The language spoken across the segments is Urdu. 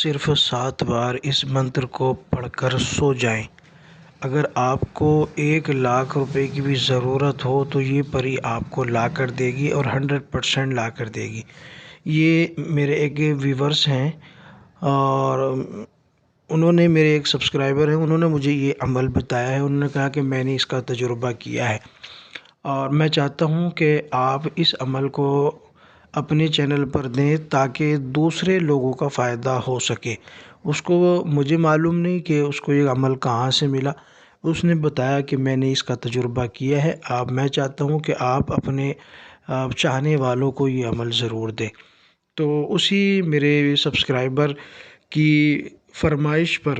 صرف 7 بار اس منتر کو پڑھ کر سو جائیں۔ اگر آپ کو 1,00,000 روپے کی بھی ضرورت ہو تو یہ پری آپ کو لا کر دے گی اور 100% لا کر دے گی۔ یہ میرے ایک ویورز ہیں اور میرے ایک سبسکرائبر ہیں، انہوں نے مجھے یہ عمل بتایا ہے۔ انہوں نے کہا کہ میں نے اس کا تجربہ کیا ہے اور میں چاہتا ہوں کہ آپ اس عمل کو اپنے چینل پر دیں تاکہ دوسرے لوگوں کا فائدہ ہو سکے۔ مجھے معلوم نہیں کہ اس کو یہ عمل کہاں سے ملا، اس نے بتایا کہ میں نے اس کا تجربہ کیا ہے۔ میں چاہتا ہوں کہ آپ اپنے چاہنے والوں کو یہ عمل ضرور دیں۔ تو اسی میرے سبسکرائبر کی فرمائش پر،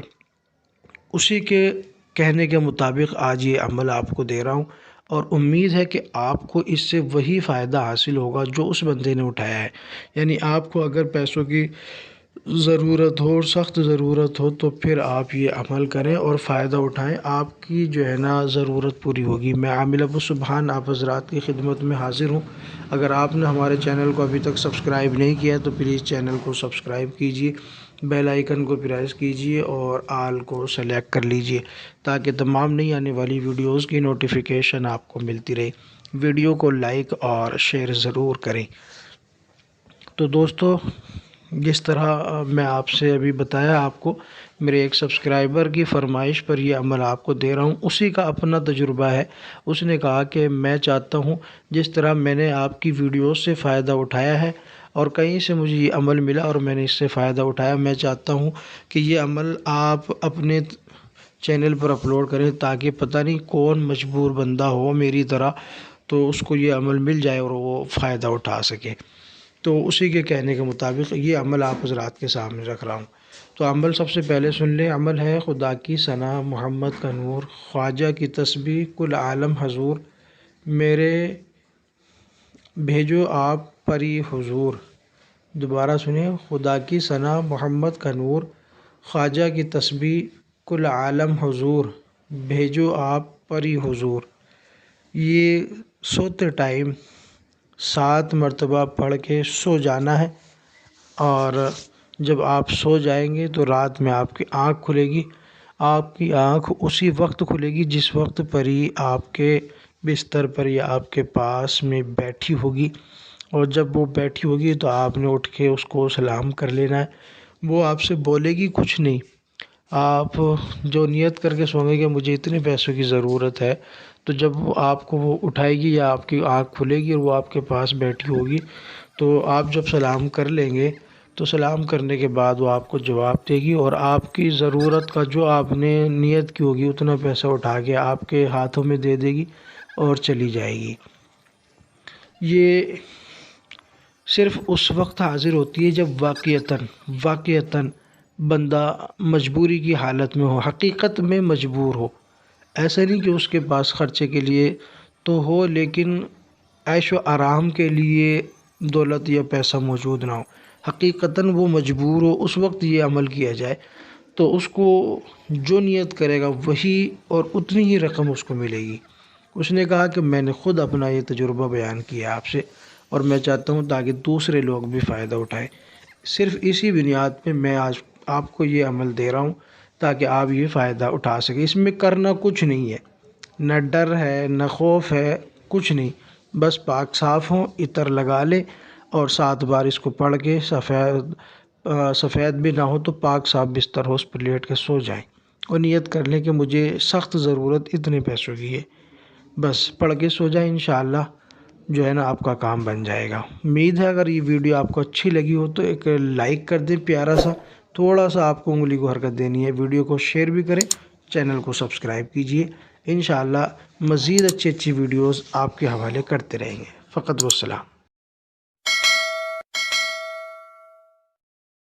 اسی کے کہنے کے مطابق آج یہ عمل آپ کو دے رہا ہوں اور امید ہے کہ آپ کو اس سے وہی فائدہ حاصل ہوگا جو اس بندے نے اٹھایا ہے۔ یعنی آپ کو اگر پیسوں کی ضرورت ہو اور سخت ضرورت ہو تو پھر آپ یہ عمل کریں اور فائدہ اٹھائیں، آپ کی ضرورت پوری ہوگی۔ میں عامل ابو سبحان آپ حضرات کی خدمت میں حاضر ہوں۔ اگر آپ نے ہمارے چینل کو ابھی تک سبسکرائب نہیں کیا تو پلیز چینل کو سبسکرائب کیجئے، بیل آئیکن کو پریس کیجئے اور آل کو سلیکٹ کر لیجئے تاکہ تمام نئی آنے والی ویڈیوز کی نوٹیفیکیشن آپ کو ملتی رہے۔ ویڈیو کو لائک اور شیئر ضرور کریں۔ تو دوستو، جس طرح میں آپ سے ابھی بتایا، آپ کو میرے ایک سبسکرائبر کی فرمائش پر یہ عمل آپ کو دے رہا ہوں، اسی کا اپنا تجربہ ہے۔ اس نے کہا کہ میں چاہتا ہوں جس طرح میں نے آپ کی ویڈیوز سے فائدہ اٹھایا ہے اور کہیں سے مجھے یہ عمل ملا اور میں نے اس سے فائدہ اٹھایا، میں چاہتا ہوں کہ یہ عمل آپ اپنے چینل پر اپلوڈ کریں تاکہ پتہ نہیں کون مجبور بندہ ہو میری طرح تو اس کو یہ عمل مل جائے اور وہ فائدہ اٹھا سکے۔ تو اسی کے کہنے کے مطابق یہ عمل آپ حضرات کے سامنے رکھ رہا ہوں۔ تو عمل سب سے پہلے سن لیں۔ عمل ہے: خدا کی ثنا، محمد کا نور، خواجہ کی تسبیح، کل عالم حضور، میرے بھیجو آپ پری حضور۔ دوبارہ سنیں: خدا کی ثنا، محمد کا نور، خواجہ کی تسبیح، کل عالم حضور، بھیجو آپ پری حضور۔ یہ سوتے ٹائم 7 مرتبہ پڑھ کے سو جانا ہے اور جب آپ سو جائیں گے تو رات میں آپ کی آنکھ کھلے گی۔ آپ کی آنکھ اسی وقت کھلے گی جس وقت پری آپ کے بستر پر یا آپ کے پاس میں بیٹھی ہوگی، اور جب وہ بیٹھی ہوگی تو آپ نے اٹھ کے اس کو سلام کر لینا ہے۔ وہ آپ سے بولے گی کچھ نہیں، آپ جو نیت کر کے سوئیں گے کہ مجھے اتنے پیسوں کی ضرورت ہے، تو جب وہ آپ کو وہ اٹھائے گی یا آپ کی آنکھ کھلے گی اور وہ آپ کے پاس بیٹھی ہوگی تو آپ جب سلام کر لیں گے تو سلام کرنے کے بعد وہ آپ کو جواب دے گی اور آپ کی ضرورت کا جو آپ نے نیت کی ہوگی اتنا پیسہ اٹھا کے آپ کے ہاتھوں میں دے دے گی اور چلی جائے گی۔ یہ صرف اس وقت حاضر ہوتی ہے جب واقعتاً بندہ مجبوری کی حالت میں ہو، حقیقت میں مجبور ہو۔ ایسا نہیں کہ اس کے پاس خرچے کے لیے تو ہو لیکن عیش و آرام کے لیے دولت یا پیسہ موجود نہ ہو، حقیقتاً وہ مجبور ہو، اس وقت یہ عمل کیا جائے تو اس کو جو نیت کرے گا وہی اور اتنی ہی رقم اس کو ملے گی۔ اس نے کہا کہ میں نے خود اپنا یہ تجربہ بیان کیا آپ سے اور میں چاہتا ہوں تاکہ دوسرے لوگ بھی فائدہ اٹھائیں۔ صرف اسی بنیاد پہ میں آج آپ کو یہ عمل دے رہا ہوں تاکہ آپ یہ فائدہ اٹھا سکیں۔ اس میں کرنا کچھ نہیں ہے، نہ ڈر ہے نہ خوف ہے، کچھ نہیں، بس پاک صاف ہوں، عطر لگا لیں اور 7 بار اس کو پڑھ کے سفید بھی نہ ہو تو پاک صاف بستر ہو، اس پر لیٹ کے سو جائیں اور نیت کر لیں کہ مجھے سخت ضرورت اتنے پیسوں کی ہے، بس پڑھ کے سو جائیں، انشاءاللہ آپ کا کام بن جائے گا۔ امید ہے اگر یہ ویڈیو آپ کو اچھی لگی ہو تو ایک لائک کر دیں، پیارا سا، تھوڑا سا آپ کو انگلی کو حرکت دینی ہے، ویڈیو کو شیئر بھی کریں، چینل کو سبسکرائب کیجئے۔ انشاءاللہ مزید اچھی ویڈیوز آپ کے حوالے کرتے رہیں گے۔ فقط والسلام۔